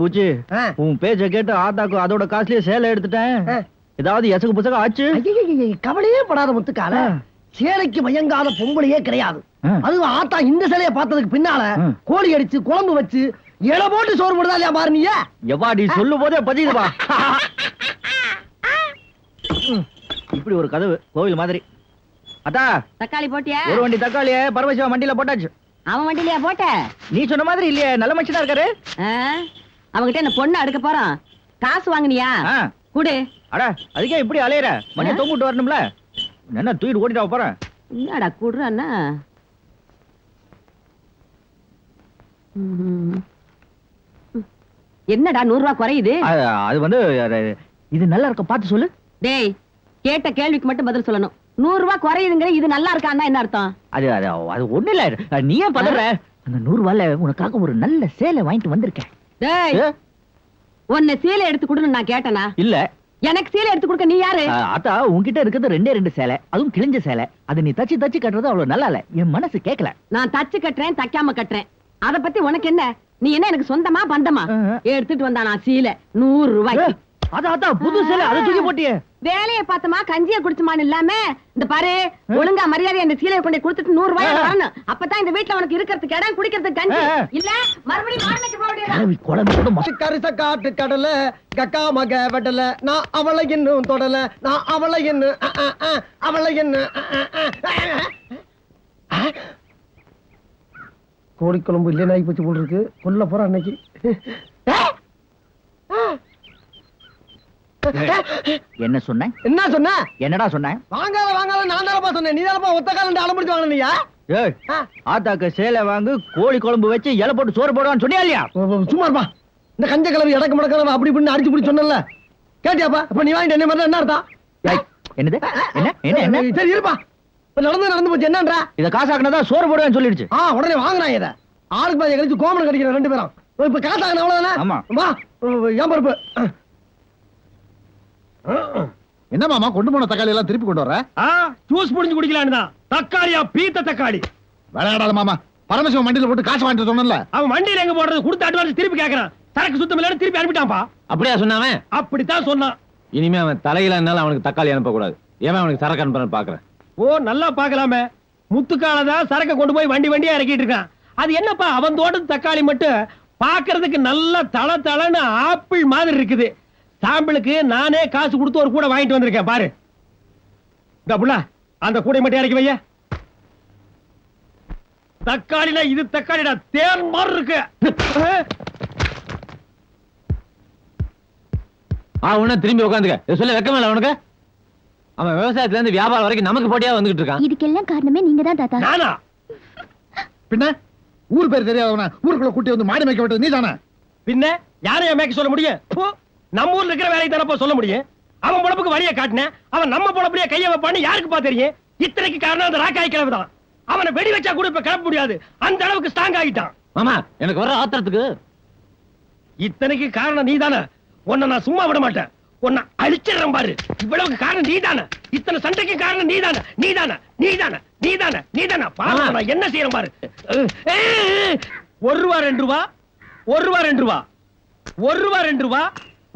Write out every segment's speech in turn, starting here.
பூச்சி உன் பேச்ச கேட்டு ஆத்தாக்கு அதோட காசுலயே சேலை எடுத்துட்டேன். ஏதாவது எசகு புசக ஆச்சு? கவலையே படாத முத்துக்கால, சேலைக்கு மயங்காத பொம்பளையே கிடையாது. அதுவும் ஆத்தா இந்த சேலையை பார்த்ததுக்கு பின்னால கோழி அடிச்சு குழம்பு வச்சு இலை போட்டு சோறு போடுதா இல்லையா பாரு. நீ எவாடி சொல்லும் போதே பதியுதுவா. இப்படி ஒரு கதவு கோவில் மாதிரி. அத்தா தக்காளி போட்டியா? ஒரு வண்டி தக்காளிய பரமசிவா வண்டியில போட்டாச்சு. அவன் வண்டியிலயா போட்ட? நீ சொன்ன மாதிரி இல்லையே, நல்ல மனுஷனா இருக்காரு. அவங்கிட்ட என்ன பொண்ணு அடுக்க போறான். காசு வாங்கினியா? குடு. அட அதுக்கே இப்படி அலையற? மணியை தொங்கிட்டு வரணும்ல. என்ன தூக்கிட்டு ஓடிட்டா போறேன்? என்னடா குடுறன்னா? என்னடா 100 ரூபாய் குறையுது? அது வந்து இது நல்லா இருக்க பார்த்து சொல்லு. டேய், கேட்ட கேள்விக்கு மட்டும் பதில் சொல்லணும். 100 ரூபாய் குறையுதுங்கிற இது நல்லா இருக்கான்னா என்ன அர்த்தம்? அது அது அது ஒண்ணு இல்ல. நீ ஏன் பதற? அந்த 100 ரூபாய்ல உனக்காக ஒரு நல்ல சேலை வாங்கிட்டு வந்திருக்கேன். டேய், உன்னை சேலை எடுத்து கொடுன்னு நான் கேட்டனா? இல்ல. எனக்கு சேலை எடுத்து கொடுக்க நீ யாரு? அத்தா உன்கிட்ட இருக்கிறது 2 சேலை, அதுவும் கிழிஞ்ச சேலை. அது நீ தச்சு தச்சு கட்டுறது அவ்வளவு நல்லா இல்ல. என் மனசு கேட்கல. நான் தச்சு கட்டுறேன், தைக்காம கட்டுறேன். அத பத்தி உனக்கு என்ன? நீ என்ன எனக்கு சொந்தமா பந்தமா? எடுத்துட்டு வந்தா நான் சீலை 100 ரூபாய்க்கு. அதான் புது சேலை, அதை தூக்கி போட்டியே. வேலையை பார்த்தமா கஞ்சியை குடிச்சுமான்னு இல்லாம இந்த பாரு, ஒழுங்கா மரியாதை அந்த சீலையை கொண்டு கொடுத்துட்டு 100 ரூபாய் வரணும். அப்பதான் இந்த வீட்டுல உனக்கு இருக்கிறதுக்கு இடம், குடிக்கிறதுக்கு கஞ்சி இல்ல மறுபடியும் மார்க்கெட் போக கரிச காட்டு கடல கக்கா மக வெடல. நான் அவளை இன்னும் தொடல, நான் அவளை இன்னும் அவளை இன்னும். கோழிக்குழம்பு இல்லையா நாய் போச்சு போல் இருக்கு. கொல்ல போற அன்னைக்கு. என்ன சொன்ன? என்ன சொன்ன? என்னடா சொன்ன? வாங்காத வாங்காத நான் தானப்பா சொன்னேன். நீ தானப்பா ஒத்த காலம் அலம்பிடிச்சு வாங்கினியா? ஏய், ஆத்தாக்கு சேலை வாங்கு, கோழி குழம்பு வச்சு இலை போட்டு சோறு போடுவான்னு சொன்னியா இல்லையா? சும்மா இருப்பா. இந்த கஞ்ச கிளவி இடக்கு முடக்கலாம் அப்படி இப்படின்னு அடிச்சு பிடி சொன்னல கேட்டியாப்பா? இப்ப நீ வாங்கிட்டு என்ன மாதிரி என்ன அர்த்தம்? என்னது? என்ன என்ன என்ன? சரி இருப்பா. நடந்து போச்சு. என்னன்றா? இத காசாக்குனதா சோறு போடுவேன்னு சொல்லிடுச்சு. உடனே வாங்கினாங்க. இதை ஆளுக்கு பாதி கழிச்சு கோமணம் கடிக்கிற 2 பேரும். இப்ப காசாக்கணும் அவ்வளவுதானே? ஆமா. வா ஏன் பருப்பு. என்ன மாமா கொண்டு போன தக்காளி எல்லாம் திருப்பி கொண்டு வர? ஜூஸ் புடிஞ்சு குடிக்கலான்னு தான். தக்காளியா பீத்த தக்காளி. விளையாடாத மாமா. பரமசிவம் வண்டியில போட்டு காசு வாங்கிட்டு சொன்னல. அவன் வண்டியில எங்க போடுறது? கொடுத்த அட்வான்ஸ் திருப்பி கேக்குறான். சரக்கு சுத்தம் இல்லன்னு திருப்பி அனுப்பிட்டான்ப்பா. அப்படியா சொன்னாவன்? அப்படித்தான் சொன்னான். இனிமே அவன் தலையில என்னால அவனுக்கு தக்காளி அனுப்ப கூடாது. ஏன் அவனுக்கு சரக்கு அனுப்புறேன்னு பாக்குறேன். ஓ நல்லா பாக்கலாமே. முத்துக்காலதான் சரக்க கொண்டு போய் வண்டி வண்டியா இறக்கிட்டு இருக்கான். அது என்னப்பா அவன் தோட்டத்து தக்காளி மட்டும் பாக்குறதுக்கு நல்ல தள தளன்னு ஆப்பிள் மாதிரி இருக்குது. சாம்பிளுக்கு நானே காசு கொடுத்து ஒரு கூட வாங்கிட்டு வந்திருக்கேன் பாரு. அந்த கூடை மட்டும் இறக்கி வைய. தக்காளில இது தக்காளிடா, தேன் மாதிரி இருக்கு. உன்ன திரும்பி உட்காந்துக்க. சொல்ல வெக்கமே இல்ல அவனுக்கு? அவன் விவசாயத்துல இருந்து வியாபாரம் வரைக்கும் நமக்கு போட்டியா வந்துகிட்டு இருக்கான். இதுக்கெல்லாம் காரணமே நீங்க தான் தாத்தா. நானா? பின்ன ஊர் பேர் தெரியாதவன ஊருக்குள்ள கூட்டி வந்து மாடி மேய்க்க விட்டது நீ தானே? பின்ன யாரையா மேய்க்க சொல்ல முடியும்? நம்ம ஊர்ல இருக்கிற வேலையை தானப்பா சொல்ல முடியும். அவன் பொழப்புக்கு வழியை காட்டினேன். அவன் நம்ம பொழப்புலயே கைய வைப்பான்னு யாருக்குப்பா தெரியும்? இத்தனைக்கு காரணம் அந்த ராக்காய் கிழவு தான். அவனை வெடி வச்சா கூட இப்ப கிளப்ப முடியாது. அந்த அளவுக்கு ஸ்ட்ராங் ஆகிட்டான். மாமா எனக்கு வர ஆத்திரத்துக்கு இத்தனைக்கு காரணம் நீ தானே. உன்னை நான் சும்மா விட மாட்டேன். உன்னை அழிச்சிடறேன் பாரு. இவ்வளவுக்கு காரணம் நீ தானே. இத்தனை சண்டைக்கு காரணம் நீ தானே. நீ தானே நீ தானே நீ தானே நீ தானே. பாரு நான் என்ன செய்யறேன் பாரு. 1 ரூபா 2 ரூபா 1 ரூபா 2 ரூபா 1 ரூபா 2 ரூபா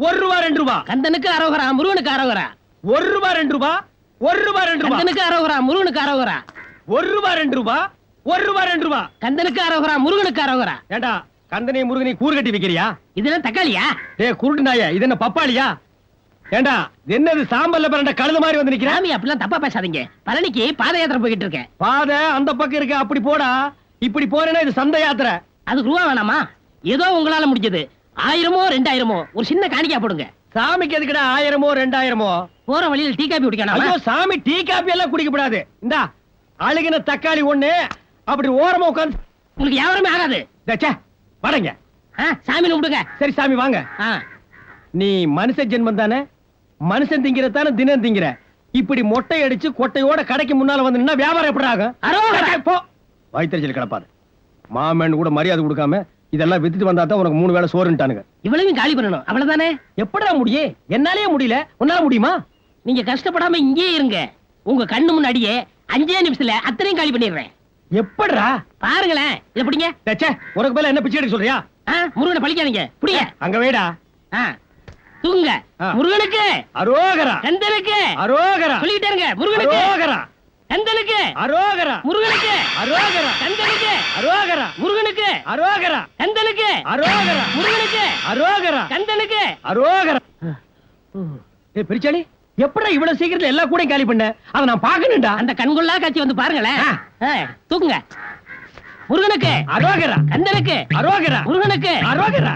1 ரூபா 2 ரூபா. கந்தனுக்கு அரோகரா, முருகனுக்கு அரோகரா. 1 ரூபா 2 ரூபா 1 ரூபா 2 ரூபா. கந்தனுக்கு அரோகரா, முருகனுக்கு அரோகரா. 1 ரூபா 2 ரூபா 1 ரூபா 2 ரூபா. கந்தனுக்கு அரோகரா, முருகனுக்கு அரோகரா. ஏண்டா கந்தனை முருகனை கூறு கட்டி வைக்கிறியா? இதெல்லாம் தக்காளியா? குருட்டு நாயா, இது என்ன பப்பாளியா? ஏண்டா என்னது சாம்பல்ல பிறண்ட கழுத மாதிரி வந்து நிக்கிறேன். சாமி அப்படிலாம் தப்பா பேசாதீங்க. பழனிக்கு பாத யாத்திரை போயிட்டு இருக்கேன். பாதை அந்த பக்கம் இருக்கு. அப்படி போடா. இப்படி போறேன்னா இது சந்தை யாத்திரை. அதுக்கு ரூபா வேணாமா? ஏதோ உங்களால முடிஞ்சது 1000மோ 2000மோ ஒரு சின்ன காணிக்கா போடுங்க. சாமிக்கு எதுக்குடா 1000மோ 2000மோ? போற வழியில் டீ காபி குடிக்கணும். ஐயோ சாமி டீ காபி எல்லாம் குடிக்கப்படாது. இந்தா அழுகின தக்காளி 1 அப்படி ஓரமா உட்காந்து. உங்களுக்கு யாருமே ஆகாது. வரங்க சாமி கும்பிடுங்க. சரி சாமி வாங்க. நீ மனுஷ ஜென்மம் தானே. மனுஷன் திங்கிறதானே தினம் திங்கிற. இப்படி மொட்டை அடிச்சு கொட்டையோட கடைக்கு முன்னால வந்து நின்னா வியாபாரம் எப்படி ஆகும்? போ வயிற்றுச்சல் கிடப்பாது. மாமன் கூட மரியாதை கொடுக்காம இதெல்லாம் வித்துட்டு வந்தா தான் உனக்கு 3 வேளை சோறுட்டானுங்க. இவ்வளவு காலி பண்ணணும் அவ்வளவுதானே? எப்படா முடியும்? என்னாலே முடியல. உன்னால முடியுமா? நீங்க கஷ்டப்படாம இங்கே இருங்க. உங்க கண்ணு முன்னாடியே 5 நிமிஷத்துல அத்தனையும் காலி பண்ணிடுறேன். எப்படிடா பாருங்களேன் இத பிடிங்க. தச்சே உனக்கு மேல என்ன பிச்சை எடுக்க சொல்றியா? முருகனை பழிக்காதீங்க. பிடிங்க. அங்க வைடா. தூங்க. முருகனுக்கு அரோகரா, கந்தனுக்கு அரோகரா, சொல்லிட்டே இருங்க. முருகனுக்கு அரோகரா, கந்தனுக்கு அரோகரா, முருகனுக்கு அரோகரா, கந்தனுக்கு அரோகரா, முருகனுக்கு அரோகரா, கந்தனுக்கு அரோகரா, முருகனுக்கு அரோகரா, கந்தனுக்கு அரோகரா. ஏய் பிரிச்சாளி, எப்படா இவ்வளவு சீக்கிரத்துல எல்லா கூடையும் காலி பண்ண? அத நான் பாக்கணும்டா. அந்த கண்கொள்ளா காட்சி வந்து பாருங்களேன். தூக்குங்க. முருகனுக்கு அரோகரா, கந்தனுக்கு அரோகரா, முருகனுக்கு அரோகரா,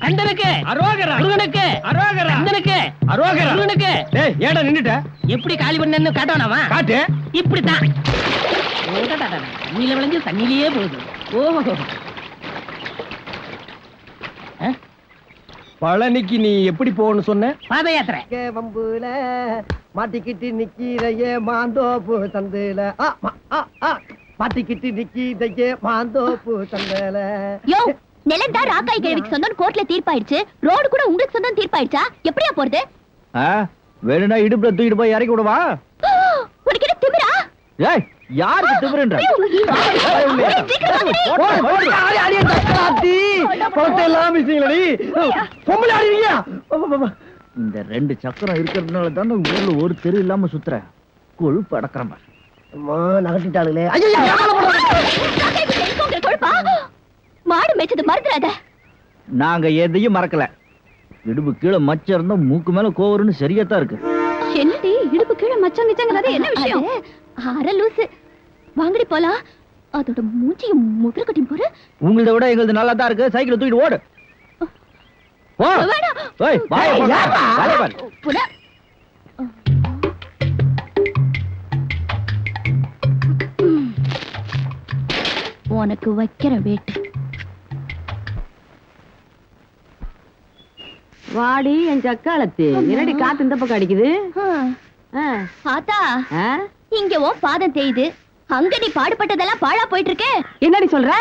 கந்தனுக்கு அரோகரா, முருகனுக்கு அரோகரா, கந்தனுக்கு அரோகரா, முருகனுக்கு. டேய் ஏடா நின்னுட்ட? எப்படி காலி பண்ணேன்னு காட்டணுமா? காட்டு. இப்படித்தான். தண்ணியில விளைஞ்சு தண்ணியிலேயே போகுது. ஓஹோ. பழனிக்கு நீ எப்படி போகணும்னு சொன்ன? பாத யாத்திரை. வம்புல மாட்டிக்கிட்டு நிக்கிறையே மாந்தோப்பு தந்துல மாட்டிக்கிட்டு நிக்கிறையே மாந்தோப்பு தந்தல. யோ நிலந்தா ராக்காய் கேள்விக்கு சொந்தம் கோர்ட்ல தீர்ப்பாயிடுச்சு. ரோடு கூட உங்களுக்கு சொந்தம் தீர்ப்பாயிடுச்சா? எப்படியா போறது? வேணும்னா இடுப்புல தூக்கிட்டு போய் இறக்கி விடுவா. உனக்கு என்ன திமிரா? ஏய் யாருக்கு திமிருன்ற? இந்த 2 சக்கரம் இருக்கிறதுனால தான் ஊர்ல ஒரு தெரு இல்லாம சுத்துற கொழுப்பு அடக்கிறேன். நகட்டிட்டாளுங்களே. மாடு மேய்ச்சது மறந்துடாத. நாங்க எதையும் மறக்கல. இடுப்பு கீழே மச்சம் இருந்தா மூக்கு மேல கோவருன்னு சரியாத்தான் இருக்கு. என்னடி இடுப்பு கீழே மச்சம் கிச்சங்கிறது என்ன விஷயம்? அரை லூசு. வாங்கடி போலாம். அதோட மூஞ்சியும் முதிர கட்டி போற. உங்களத விட எங்களது நல்லா தான் இருக்கு. சைக்கிள் தூக்கிட்டு ஓடு. போ. ஏய் வாய போடா. வாய பாரு. புட. உனக்கு வைக்கிற வேட்டு. வாடி என் சக்காலத்து. என்னடி காத்து இந்த பக்கம் அடிக்குது? ஆத்தா இங்க ஓ பாதம் தேயுது. அங்க நீ பாடுபட்டதெல்லாம் பாழா போயிட்டு இருக்க. என்னடி சொல்ற?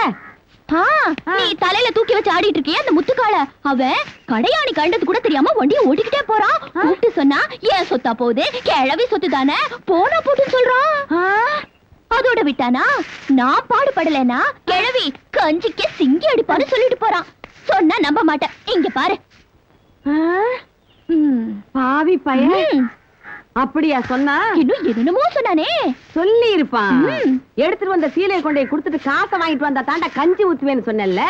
நீ தலையில தூக்கி வச்சு ஆடிட்டு இருக்கிய அந்த முத்துக்கால. அவன் கடையாணி கண்டது கூட தெரியாம வண்டியை ஓட்டிக்கிட்டே போறான். கூப்பிட்டு சொன்னா ஏன் சொத்தா போகுது, கிழவி சொத்து தானே, போனா போட்டுன்னு சொல்றான். அதோட விட்டானா நான் பாடுபடலைன்னா கிழவி கஞ்சிக்கு சிங்கி அடிப்பான்னு சொல்லிட்டு போறான். சொன்னா நம்ப மாட்டேன். இங்க பாரு. பாவி பையன். அப்படியா சொன்னா? இன்னும் என்னமோ சொன்னானே. சொல்லி இருப்பான். எடுத்துட்டு வந்த சீலையை கொண்டு போய் கொடுத்துட்டு காசை வாங்கிட்டு வந்தா தாண்டா கஞ்சி ஊத்துவேன்னு சொன்னேன்ல,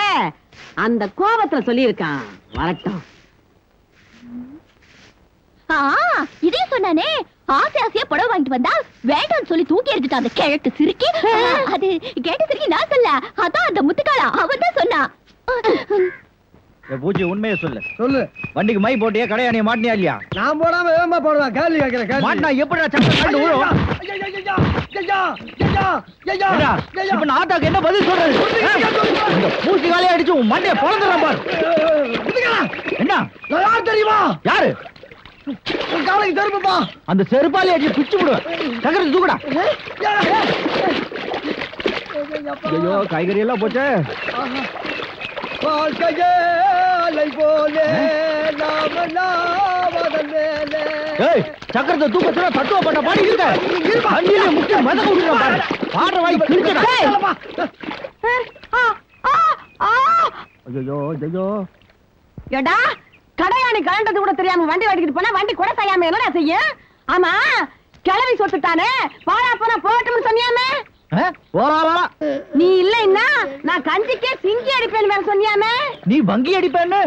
அந்த கோபத்துல சொல்லி இருக்கான். வரட்டும். இதையும் சொன்னானே. ஆசை ஆசையா புடவை வாங்கிட்டு வந்தா வேண்டாம்னு சொல்லி தூக்கி எறிஞ்சிட்டான் அந்த கிழக்கு சிரிக்கி. அது கேட்ட சிரிக்கி நான் சொல்ல, அதான் அந்த முத்துக்காலா அவன் தான் சொன்னா. பூச்சி உண்மையை சொல்லு. சொல்லு. வண்டிக்கு மை போட்டியா, கடையாணிய மாட்டியா இல்லையா? நான் போடாம வேகமா போடுவேன். கேள்வி கேட்கிறேன். மாட்டினா எப்படிடா சக்கரம் கண்டு விழும்? இப்ப நான் ஆத்தாக்கு என்ன பதில் சொல்றது? இந்த பூச்சி காலையை அடிச்சு உன் மண்டைய பொழந்துறான் பாரு. என்ன யார் தெரியுமா? யாரு? காலைக்கு தருப்பா. அந்த செருப்பாலே அடிச்சு பிச்சு விடுவேன். சக்கரத்தை தூக்குடா. ஐயோ காய்கறி எல்லாம் போச்சே. சக்கரத்தை தூக்க சொல்ல தத்துவ பண்ண பாடி இருக்க. அண்ணிலே முக்கிய மதம் விடுறான் பாரு. பாடுற வாய் கிழிச்சடா. ஐயோ ஐயோ. ஏடா கடையாணி கலண்டது கூட தெரியாம வண்டி ஓட்டிக்கிட்டு போனா வண்டி கூட செய்யாம என்னடா செய்ய? ஆமா கிளவி சொத்துட்டானே. பாழா போனா போட்டும்னு சொன்னியாமே. நீ இல்லைன்னா நான் கஞ்சிக்கே சிங்கி அடிப்பேன்னு வேற சொன்னியாமே. நீ வங்கி அடிப்பேன்னு,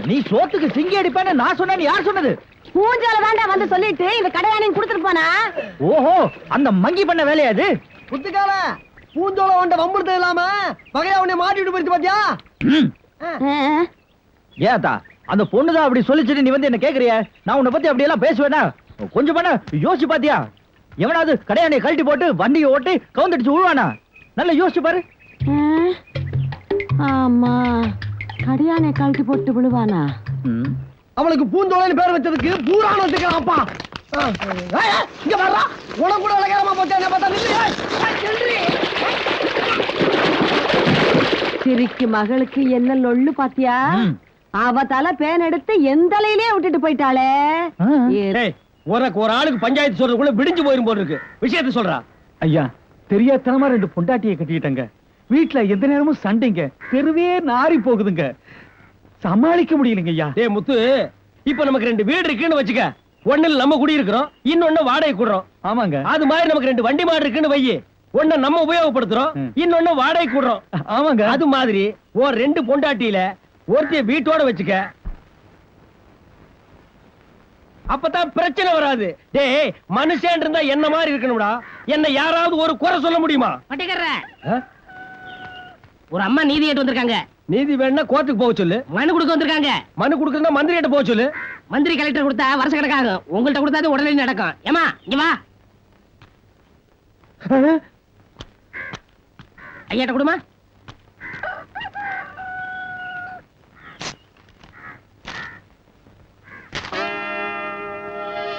நீ சோத்துக்கு சிங்கி அடிப்பேன்னு நான் சொன்னேன். யார் சொன்னது? பூஞ்சால தாண்டா வந்து சொல்லிட்டு இந்த கடையாணி கொடுத்துட்டு போனா. ஓஹோ அந்த மங்கி பண்ண வேலையா அது? புத்துக்கால பூஞ்சோல உண்ட வம்புடுத்த இல்லாம பகையா உன்னை மாட்டிட்டு போயிடுச்சு பாத்தியா? ஏத்தா அந்த பொண்ணுதான் அப்படி சொல்லிச்சுட்டு நீ வந்து என்ன கேக்குறிய? நான் உன்னை பத்தி அப்படி எல்லாம் பேசுவேனா? கொஞ்சம் பண்ண யோசிச்சு பாத்தியா? எவனாவது கடையாணியை கழட்டி போட்டு வண்டியை ஓட்டி கவுந்தடிச்சு விழுவானா? நல்லா யோசிச்சு பாரு. ஆமா கடையானை கழட்டி போட்டு விழுவானா? அவளுக்கு பூஞ்சோலைன்னு பேர் வச்சதுக்கு பூரான வச்சுக்கிறான்ப்பா. இங்க வர்றா. உனக்கு கூட அழகாரமா போச்சு. என்ன பார்த்தா சிரிக்கு மகளுக்கு என்ன லொள்ளு பாத்தியா? அவ தலை பேன் எடுத்து எந்தலையிலே விட்டுட்டு போயிட்டாளே. உனக்கு ஒரு ஆளுக்கு பஞ்சாயத்து சொல்றதுக்குள்ள விடிஞ்சு போயிரும் போல இருக்கு. விஷயத்தை சொல்றா. ஐயா தெரியாதனமா 2 பொண்டாட்டியை கட்டிட்டங்க. வீட்டுல எந்த நேரமும் சண்டைங்க, தெருவே நாரி போகுதுங்க. சமாளிக்க முடியலங்க ஐயா. டேய் முத்து, இப்ப நமக்கு 2 வீடு இருக்குன்னு வச்சுக்க. ஒண்ணுல நம்ம குடி இருக்கிறோம், இன்னொன்னு வாடகை கூடுறோம். ஆமாங்க. அது மாதிரி நமக்கு 2 வண்டி மாடு இருக்குன்னு வையி. ஒண்ணு நம்ம உபயோகப்படுத்துறோம், இன்னொன்னு வாடகை கூடுறோம். ஆமாங்க. அது மாதிரி ஒரு 2 பொண்டாட்டியில ஒருத்தைய வீட்டோட வச்சுக்க. அப்பதான் பிரச்சனை வராது. டேய் மனுஷன் இருந்தா என்ன மாதிரி இருக்கணும்டா. என்ன யாராவது ஒரு குறை சொல்ல முடியுமா? பட்டிக்கற ஒரு அம்மா நீதி கேட்டு வந்திருக்காங்க. நீதி வேணும்னா கோர்ட்டுக்கு போக சொல்லு. மனு கொடுக்க வந்திருக்காங்க. மனு கொடுக்கறதா மந்திரிகிட்ட போக சொல்லு. மந்திரி கலெக்டர் கொடுத்தா வருஷ கணக்காகும். உங்கள்ட்ட கொடுத்தா உடனே நடக்கும். ஏமா இங்க வா. ஐயாட்ட கொடுமா.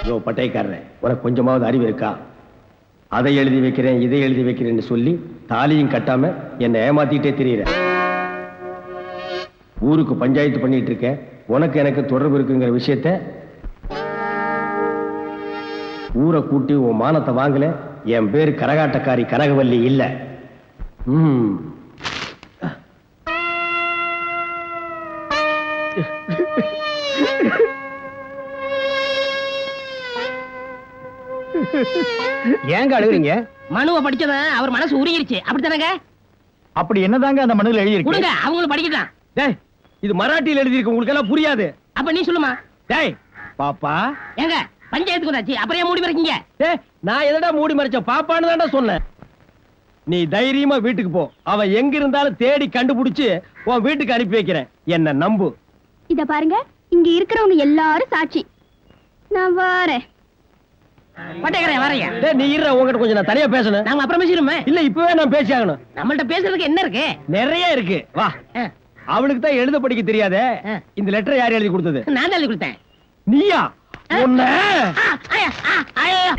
யோ பட்டைக்காரன், உனக்கு கொஞ்சமாவது அறிவு இருக்கா? அதை எழுதி வைக்கிறேன், இதை எழுதி வைக்கிறேன்னு சொல்லி தாலியும் கட்டாம என்னை ஏமாத்திட்டே தெரியுற. ஊருக்கு பஞ்சாயத்து பண்ணிட்டு இருக்க. உனக்கு எனக்கு தொடர்பு இருக்குங்கிற விஷயத்த ஊரை கூட்டி உன் மானத்தை வாங்கல. என் பேரு கரகாட்டக்காரி கனகவல்லி இல்ல. ஏங்க அழுகுறீங்க? மனுவை படிச்சவன் அவர் மனசு உருகிருச்சு. அப்படித்தானங்க? அப்படி என்னதாங்க அந்த மனுவில் எழுதியிருக்கு? கொடுங்க, அவங்களும் படிக்கலாம். டேய், இது மராட்டியில் எழுதியிருக்கு, உங்களுக்கு எல்லாம் புரியாது. அப்ப நீ சொல்லுமா. டேய் பாப்பா, ஏங்க பஞ்சாயத்துக்கு வந்தாச்சு, அப்புறம் ஏன் மூடி மறைக்கீங்க? டேய் நான் எதடா மூடி மறைச்ச? பாப்பான்னு தான்டா சொன்னேன். நீ தைரியமா வீட்டுக்கு போ. அவன் எங்க இருந்தாலும் தேடி கண்டுபிடிச்சு உன் வீட்டுக்கு அனுப்பி வைக்கிறேன். என்ன நம்பு. இத பாருங்க, இங்க இருக்கிறவங்க எல்லாரும் சாட்சி. நான் வரேன். பட்டேக்கரையா வரையா? டேய் நீ இருடா, உன்கிட்ட கொஞ்சம் நான் தனியா பேசணும். நாங்க அப்புறம் பேசிடுமே. இல்ல இப்பவே நான் பேசி ஆகணும். நம்மள்ட்ட பேசுறதுக்கு என்ன இருக்கு? நிறைய இருக்கு. வா. அவளுக்கு தான் எழுத படிக்க தெரியாதே. இந்த லெட்டர் யார் எழுதி கொடுத்தது? நான் தான் எழுதி கொடுத்தேன். நீயா? உன்னை